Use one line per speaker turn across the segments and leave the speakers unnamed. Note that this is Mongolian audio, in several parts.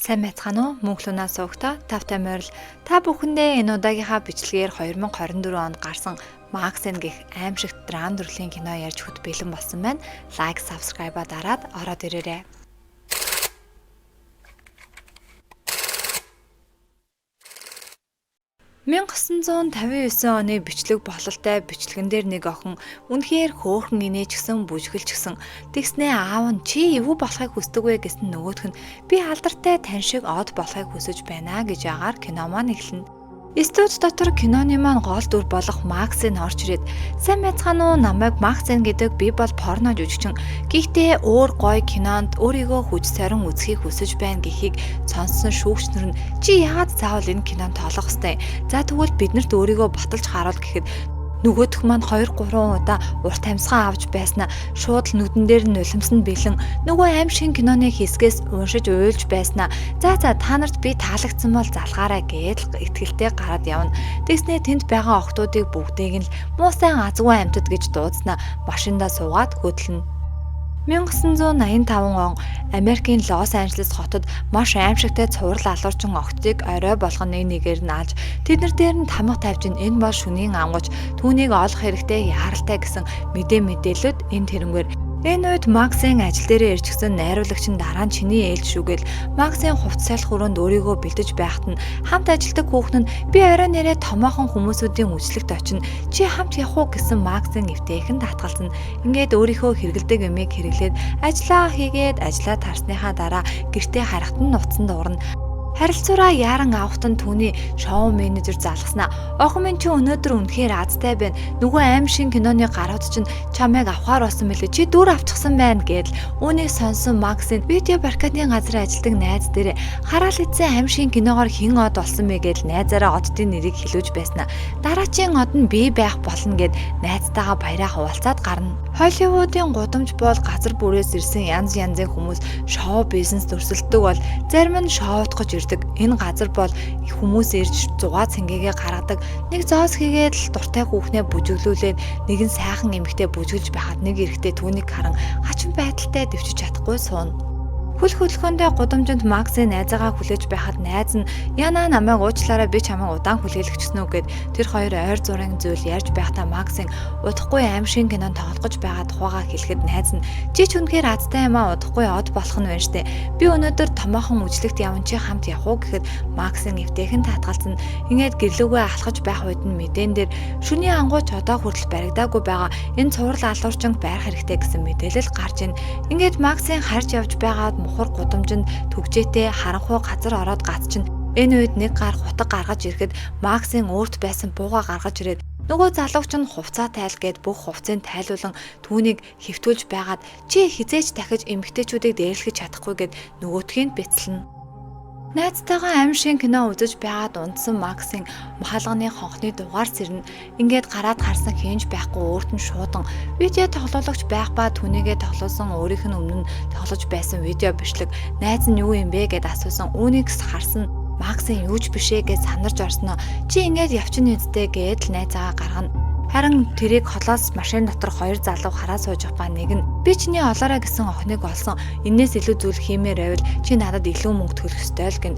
Сайн байцгаана уу? Мөнхлүнаа суугта тавтай морил. Та бүхэндээ энэ удаагийнхаа бичлэгээр 2024 онд гарсан Максен гэх аимшигт драм төрлийн кино ярьж хөт бэлэн болсон байна. Лайк, subscribe-а дараад ороод ирээрэй. 1959 оны бичлэг бололтой бичлэгэн дээр нэг охин үнэхээр хөөхөн инээж гсэн бүжгэлж гсэн. Тэгснээ аав нь чи эвгүй болохыг хүсдэг вэ гэсэн нөгөөх нь би алдартай тань шиг од болохыг хүсэж байна гэж яагаар кино маань эхэлнэ. Студи дотор киноны маань гол дүр болох Максен орж ирээд сайн байцгаана уу намайг Максен гэдэг би бол порно жүжигчин. Гэхдээ өөр гоё кинонд өөрийгөө хүч сорин үзхийг хүсэж байна гэхийг сонссон шүүгчнэр нь чи яагаад заавал энэ кинонд тоолох ёстой. За тэгвэл биднэрт өөрийгөө баталж харуул гэхэд нөгөөх маань 2-3 удаа урт амьсгаа авч байснаа шууд л нүдэн дээр нь нулимсан бэлэн нөгөө аим шиг киноны хэсгээс уншиж уйлж байснаа за та нарт би таалагдсан бол залгаарай гэж итгэлтэй гараад явна. Тэгснээ тэнд байгаа охтуудыг бүгдийг нь л муу сайн азгүй амьтад гэж дуудснаа машиндаа суугаад хөдлөнө. 1985 он Америкийн Лос Анжелес хотод маш аимшигтай цуврал алуурчин охтыг орой болгон нэгээр нь алж тэднэр дээр нь тамга тавьж энэ бол шөнийн ангууч түүнийг олох хэрэгтэй яаралтай гэсэн мэдээлэлүүд энэ тэрнгээр энэ үед Максен ажил дээрээ ирчихсэн найруулагч нь дараа нь чиний ээлж шүүгээл Максен хувц салхи өрөөнд өөрийгөө бэлдэж байхад нь хамт ажилдаг хүүхэн нь би орой нэрээ томоохон хүмүүсүүдийн үжлэгт очино чи хамт явах уу гэсэн Максен эвтэйхэн татгалзана. Ингээд өөрийнхөө хэрэгэлдэг юмыг хэрэглээд ажиллаа хийгээд ажиллаа тарсныхаа дараа гэртээ харахад нь нуцсан дуурна. Харилцаараа яаран авахтан түүний шоу менежер залгаснаа. Охин минь чи өнөөдөр үнэхээр азтай байна. Нөгөө аим шин киноны гарууд чинь чамайг авахаар болсон мэлээ. Чи дүр авчихсан байна гэдэл үүнийг сонсон Максен видео баркадын газар ажилладаг найз дээр хараал эзэн аим шин киногоор хэн од болсон бэ гэдэл найзаараа оддын нэрийг хэлүүлж байснаа. Дараачийн од нь би байх болно гэд найзтайгаа баяраа хуваалцаад гарна. Холливуудын гудамж бол газар бүрээс ирсэн янз янзын хүмүүс шоу бизнес төрсөлдөг бол зарим нь шоу утгаж ирдэг. Энэ газар бол хүмүүс ирж зугаа цэнгээгээ гаргадаг. Нэг зоос хийгээд л дуртай хүүхнээ бүжиглүүлээд нэгэн сайхан эмэгтэй бүжиглж байхад нэг эрэгтэй түүнийг харан хачин байдалтай дэвчиж чадахгүй сууна. Хөл хөдөлгөөндөө гудамжинд Максен найзаагаа хүлээж байхад найз нь яна намайг уучлаарай би чамайг удаан хүлээлгэчихсэн үү гэд тэр хоёр ойр зургийн зүйл ярьж байхдаа Максен удахгүй аим шин кинонд тоглож байгаа тухайгаа хэлэхэд найз нь чи ч үнэхээр азтай юм аа удахгүй од болох нь байна штэ. Би өнөөдөр томоохон үжлэгт явна чи хамт явах уу гэхэд Максен эвтэйхэн татгалзсан. Ингээд гэрлүүгээ алхаж байх үед нь мэдэн дээр шөнийн ангууч одоо хүртэл баригдаагүй байгаа энэ цуврал алуурчинг байрах хэрэгтэй гэсэн мэдээлэл гарч ийн. Ингээд Максен харж явж байгаад мухар гудамжинд түгжээтэй харанхуй газар ороод гацчин энэ үед нэг гар хутаг гаргаж ирэхэд Максен өөрт байсан бууга гаргаж ирээд нөгөө залууч нь хувцаа тайл гээд бүх хувцыг тайлуулан түүнийг хэвтүүлж байгаад чи хизээч дахиж эмгтээчүүдийг дээрлэхэж чадахгүй гэд нөгөөтгийг бяцлана. Найзтайгаа аим шин кино үзэж байгаад унтсан Максен хаалганы хонхны дугаар сэрнэ. Ингээд гараад харсан хинж байхгүй өөрт нь шуудан видео тоглоулагч байх ба түүнийгээ тоглуулсан өөрийнх нь өмнө нь тоглож байсан видео бичлэг найз нь юу юм бэ гэд асуусан. Үүнийг харсан Максен юуч бишээ гэж санарч орсноо. Чи ингээд явчин үсттэй гээд л найзаагаа гаргана. Харин тэрийг холоос машин дотор хоёр залуу хараа сууж байгаа нэг нь би чиний олоорой гэсэн охиныг олсон. Иннээс илүү зүйл хиймээр байвал чи надад илүү мөнгө төлөх ёстой л гин.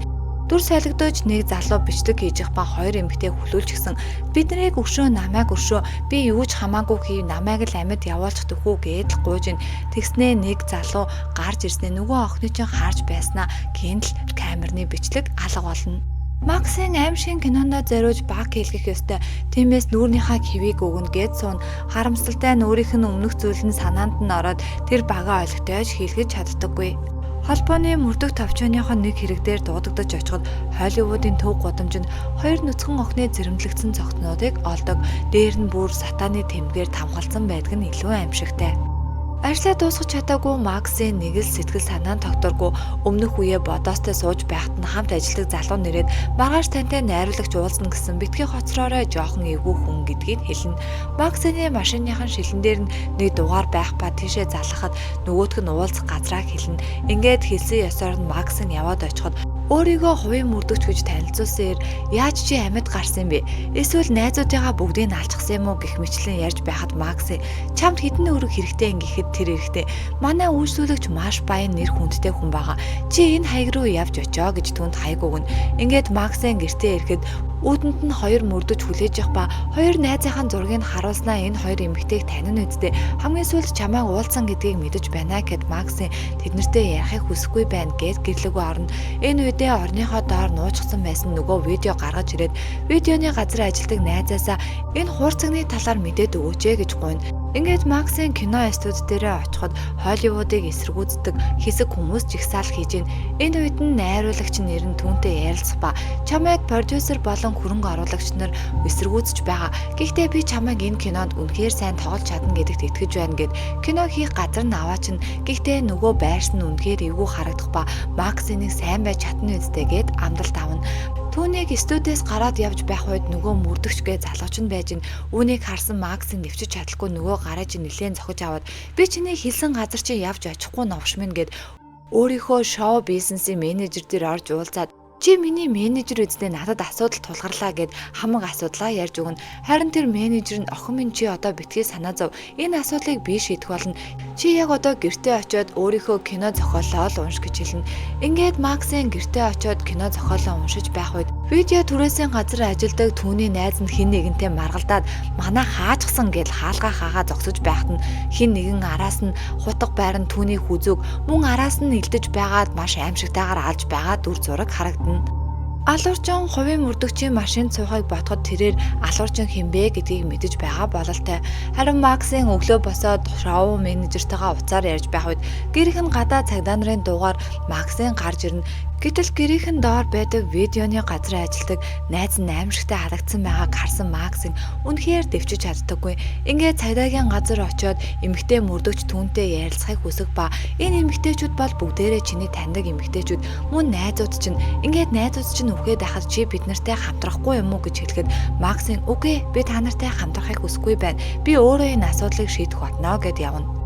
Дүр солигдож нэг залуу бичлэг хийж их ба хоёр эмэгтэй хүлүүлж гисэн. Биднийг өшөө намайг өшөө би юу ч хамаагүй хий намайг л амьд явуулчих төхөө гээд л гуйж ин. Тэгснээ нэг залуу гарч ирснээ нөгөө охины чинь харж байснаа гинтл камерны бичлэг алга болно. Максен аим шин кинондоо зориуж баг хэлгэх ёстой. Тиймээс нүүрнийхаа кивийг өгнө гэд суун. Харамсалтай нь өөрийнх нь өмнөх зүйл нь санаанд нь ороод тэр бага ойлготойж хэлгэж чаддаггүй. Холбооны мөрдөх товчооныхоо нэг хэрэг дээр дуудагдаж очиход Холливуудын төв гудамжинд хоёр нүцгэн охины зэрэмлэгдсэн цогцнуудыг олдог. Дээр нь бүр сатаны тэмдгээр тамгалсан байдаг нь илүү аимшигтай. Ажлаа дуусгах чадаагүй Максен нэг л сэтгэл санаанд тогтворгүй өмнөх үеэ бодоостой сууж байхад нь хамт ажилладаг залуу нэрээд маргааш тантай найруулагч уулзна гэсэн битгий хоцроорой жоохон эвгүй хүн гэдгийг хэлнэ. Максений машиныхан шилэн дээр нь нэг дугаар байх ба тийшээ залгахад нөгөөх нь уулзах газраа хэлнэ. Ингээд хэлсэн ёсоор нь Максен яваад очиход Өөрийгөө хувийн мөрдөгч гэж танилцуулсан яаж чи амьд гарсан бэ? Эсвэл найзуудыгаа бүгдийг нь алчсан юм уу гэх мэтлэн ярьж байхад Макс чамд хэдэн өрөг хэрэгтэй ингэхэд тэр хэрэгтэй. Манай үйлчлүүлэгч маш баян нэр хүндтэй хүн байгаа. Чи энэ хаяг руу явж очоо гэж түнд хаяг өгнө. Ингээд Максын гэртээ ирэхэд үүдэнд нь хоёр мөрдөж хүлээж явах ба хоёр найзынхаа зургийг харуулснаа энэ хоёр эмэгтэйг танин үсттэй хамгийн сүүлд чамайг уулзсан гэдгийг мэдэж байна гэд Макс тэднэртэй ярихыг хүсэхгүй байна гэд гэрлэгөө орно. Энэ үедээ орныхоо доор нуучсан байсан нөгөө видео гаргаж ирээд видеоны газар ажилладаг найзаасаа энэ хуурцагны талаар мэдээд өгөөч гэж гуйна. Ингээд Максын кино студи дээрээ очиход Холливуудыг эсэргүүцдэг хэсэг хүмүүс жигсаал хийж гин. Энэ үед нь найруулагч нэр нь түүнтэй ярилцах ба чамайг продюсер болон хөрөнгө оруулагч нар эсэргүүцэж байгаа. Гэхдээ би чамайг энэ кинонд үнэхээр сайн тоглож чадна гэдэгт итгэж байна гэд кино хийх газар нь аваач нь. Гэхдээ нөгөө байрс нь үнэхээр эвгүй харагдах ба Макс энийг сайн байж чадна үстэй гэд амлалт авна. Түүнийг студиэс гараад явж байх үед нөгөө мөрдөгчгээ залууч нь байж үүнийг харсан Максыг нэвчэж чадалгүй нөгөө гараж нэлээд зохиж аваад би чиний хэлсэн газар чи явж очихгүй новш минь гэд өөрийнхөө шоу бизнесийн менежер дээр орж уулзаад чи миний менежер үсттэй надад асуудал тулгарлаа гэд хамаг асуудлаа ярьж өгнө. Харин тэр менежер нь охин минь чи одоо битгий санаа зов. Энэ асуудлыг би шийдэх болно. Чи яг одоо гэртээ очиод өөрийнхөө кино зохиолоо л унш гэж хэлнэ. Ингээд Максын гэртээ очиод кино зохиолоо уншиж байх үед видео түрээсийн газар ажилладаг түүний найз нь хин нэгэнтэй маргалдаад манай хаажгсан гэж хаалгаа хаагаа зогсож байхад нь хин нэгэн араас нь хутга байран түүний хүзүүг мөн араас нь илдэж байгаад маш аимшигтайгаар алж байгаа дүр зураг харагдана. Алуурчин хувийн мөрдөгчийн машин цуухыг бодоход тэрээр алуурчин хинбэ гэдгийг мэдэж байгаа бололтой. Харин Максын өглөө босоод шоу менежертэйгээ уцаар ярьж байх үед гэрийнх нь гадаа цагдаа нарын дуугаар Максын гарч ирнэ. Гэтэл гэрийнхэн доор байдаг видеоны газар ажилладаг найз нь аимшигтай харагдсан байгааг харсан Макс үнэхээр дэвчиж чаддаггүй. Ингээд цагдаагийн газар очиод эмэгтэй мөрдөгч түүнтэй ярилцахыг хүсэх ба энэ эмэгтэйчүүд бол бүгдээрээ чиний таньдаг эмэгтэйчүүд мөн найзууд чинь ингээд найзууд чинь үхээд байхад чи бид нартай хамтрахгүй юм уу гэж хэлэхэд Макс үгүй би та нартай хамтрахыг хүсэхгүй байна. Би өөрөө энэ асуудлыг шийдэх болно гэд явна.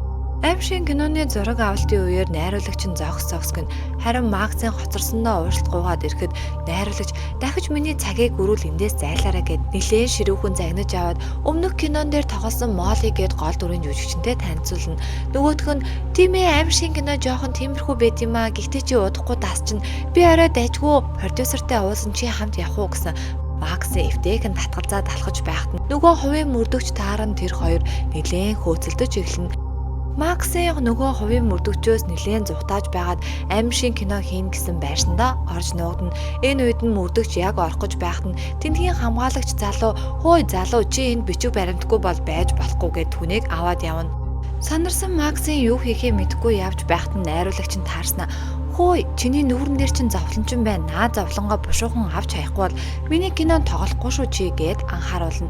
Аимшиг киноны зураг авалтын үеэр найруулагч нь зогсгөн харин Максын хоцорсондоо ууршилт гуугаад ирэхэд найруулагч дахиж миний цагийг өрүүл эндээс зайлаарай гэд нэлээд ширүүхэн загнаж аваад өмнөх кинон дээр тоглосон Молли гэд гол дүрийн жүжигчтэй танилцуулна. Нөгөөх нь тийм ээ аимшиг кино жоохон тиймэрхүү байд юм аа гэхдээ чи удахгүй дас чинь би орой дайжгүй продюсертэй уулзсан чи хамт явах уу гэсэн Макс эвтэйхэн татгалзаад алхаж байхад нөгөө хувийн мөрдөгч тааран тэр хоёр нэлээд хөөцөлдөж эхэлнэ. Максын нөгөө хувийн мөрдөгчөөс нэлээд зугатааж байгаад аимшиг кино хийн гэсэн байршиндаа орж нуугдана. Энэ үед нь мөрдөгч яг орох гэж байхад нь тэнтгийн хамгаалагч залуу "Хөөе залуу чи энд бичиг баримтгүй бол байж болохгүй" гэд түүнийг аваад явна. Санарсан Максын юу хийхээ мэдэхгүй явж байхад нь найруулагч нь таарснаа "Хөөе чиний нүүрэн дээр чинь зовлонч юм байна. Наа зовлонгоо бушуухан авч хаяхгүй бол миний кинонд тоглохгүй шүү чи" гэд анхааруулна.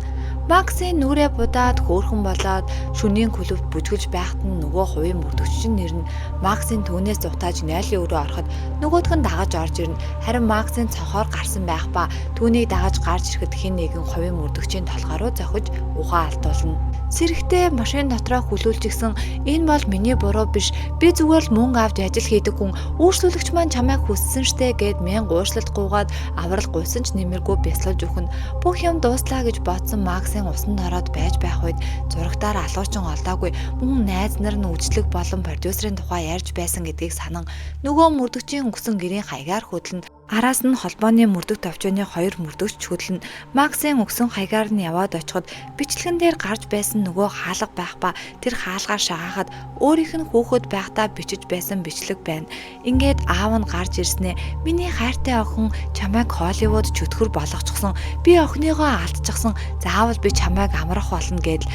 Максын нүрээ будаад хөөрхөн болоод шөнийн клубт бүжгэлж байхад нь нөгөө хувийн мөрдөгчийн нэр нь Максын түүнээс зугатааж нойлын өрөө ороход нөгөөх нь дагаж орж ирнэ. Харин Максын цонхоор гарсан байх ба түүнийг дагаж гарч ирэхэд хэн нэгэн хувийн мөрдөгчийн толгой руу зохиж ухаан алдуулна. Сэрэгтэй машин дотроо хүлүүлжсэн энэ бол миний буруу биш. Би зүгээр л мөнгө авч ажил хийдэг хүн. Үйлчлүүлэгч маань чамайг хүссэн штэ гэд мянга уушлалт гуугаад аврал гуйсан ч нэмэргүй бясалж өгнө. Бүх юм дууслаа гэж бодсон Максын усанд ороод байж байх үед зурагтаар алуурчин олдоогүй мөн найз нар нь үйлчлэг болон продюсерын тухай ярьж байсан гэдгийг санан нөгөө мөрдөгчийн өнгөсөн гэрийн хаягаар хөдлөн араас нь холбооны мөрдөг товчооны хоёр мөрдөгч хөдлөн Максын өгсөн хаягаар нь яваад очиход бичлэгэн дээр гарч байсан нөгөө хаалга байх ба тэр хаалгаар шагаахад өөрийнх нь хүүхэд байхдаа бичиж байсан бичлэг байна. Ингээд аав нь гарч ирснээ миний хайртай охин чамайг Холливуд чөтгөр болгочихсон. Би охиныгоо алдчихсан. Заавал би чамайг амрах болно гэдэл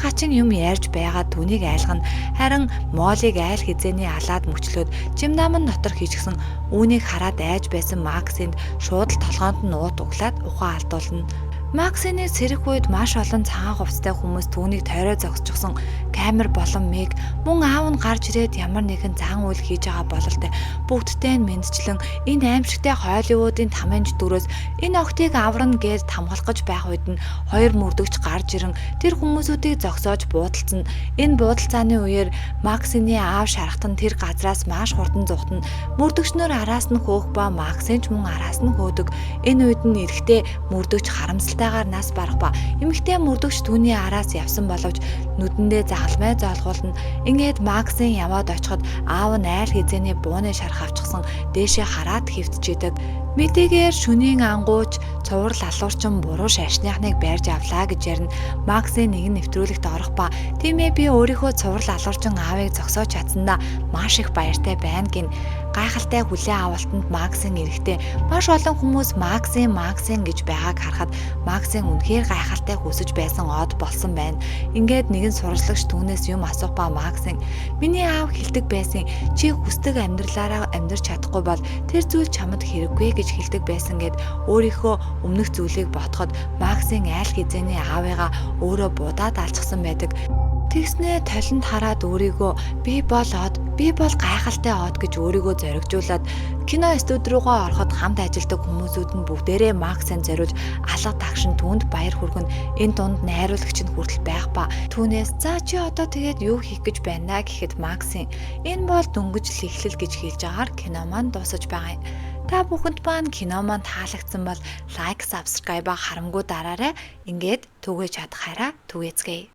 хачин юм ярьж байгаа түүнийг айлгана. Харин Моллиг айл хизээний алаад мөчлөөд жимнам нь дотор хийчихсэн. Үүнийг хараад айж байсан Максинд шууд л толгоонд нь уут углаад ухаан алдуулна. Максины сэрэх үед маш олон цагаан хувцастай хүмүүс түүнийг тойроо зогсчихсон. Камер болон Мэг мөн аав нь гарч ирээд ямар нэгэн зан үйл хийж байгаа бололтой бүгдтэй нь мэдчлэн энэ аимшигтай Холливуудын таминж дөрөөс энэ охтыг аврна гэж тамгалах гэж байх үед нь хоёр мөрдөгч гарч ирэн тэр хүмүүсүүдийг зогсоож буудалцсан. Энэ буудалцааны үеэр Максины аав шархтан тэр газраас маш хурдан зугтана. Мөрдөгчнөр араас нь хөөх ба Максын ч мөн араас нь хөөдөг. Энэ үед нь эрэгтэй мөрдөгч харамсалтайгаар нас барах ба эмэгтэй мөрдөгч түүний араас явсан боловч нүдэндээ загалмай зоолгуулна. Ингээд Максын яваад очиход аав нь айл хизээний бууны шарх авчихсан дээшээ хараад хэвтчихэдэг. Мэдээгээр шөнийн ангууч цуврал алуурчин буруу шашныхныг барьж авлаа гэж ярина. Максын нэгэн нэвтрүүлэгт орох ба тиймээ би өөрийнхөө цуврал алуурчин аавыг зогсоож чадсандаа маш их баяртай байна гин. Гайхалтай хүлээн авалтанд Максын эрэхтэй маш олон хүмүүс Максын гэж байгааг харахад Максын үнэхээр гайхалтай хүсэж байсан од болсон байна. Ингээд нэгэн сурвалжлагч түүнээс юм асуух ба Максын миний аав хэлдэг байсан чи хүсдэг амьдралаараа амьдрч чадахгүй бол тэр зүйл чамд хэрэггүй гэж хэлдэг байсан гэд өөрийнхөө өмнөх зүйлийг ботход Максын айл хизээний аавыгаа өөрөө будаад алчсан байдаг. Тэгснээ талент хараад өөрийгөө би бол гайхалтай од гэж өөрийгөө зоригжуулаад кино студи руугаа ороход хамт ажилладаг хүмүүсүүд нь бүгдээрээ Максыг зориулж алга тагшин түүнд баяр хүргэн энэ дунд найруулагч нь хүртэл байх ба түүнээс за чи одоо тэгээд юу хийх гэж байна гэхэд Максing энэ бол дөнгөж эхлэл гэж хэлж агаар кино маань дуусаж байгаа юм. Та бүхэнд маань кино маань таалагдсан бол лайк, subscribe харамгүй дараарай. Ингээд түгэж чадхаараа түгээцгээе.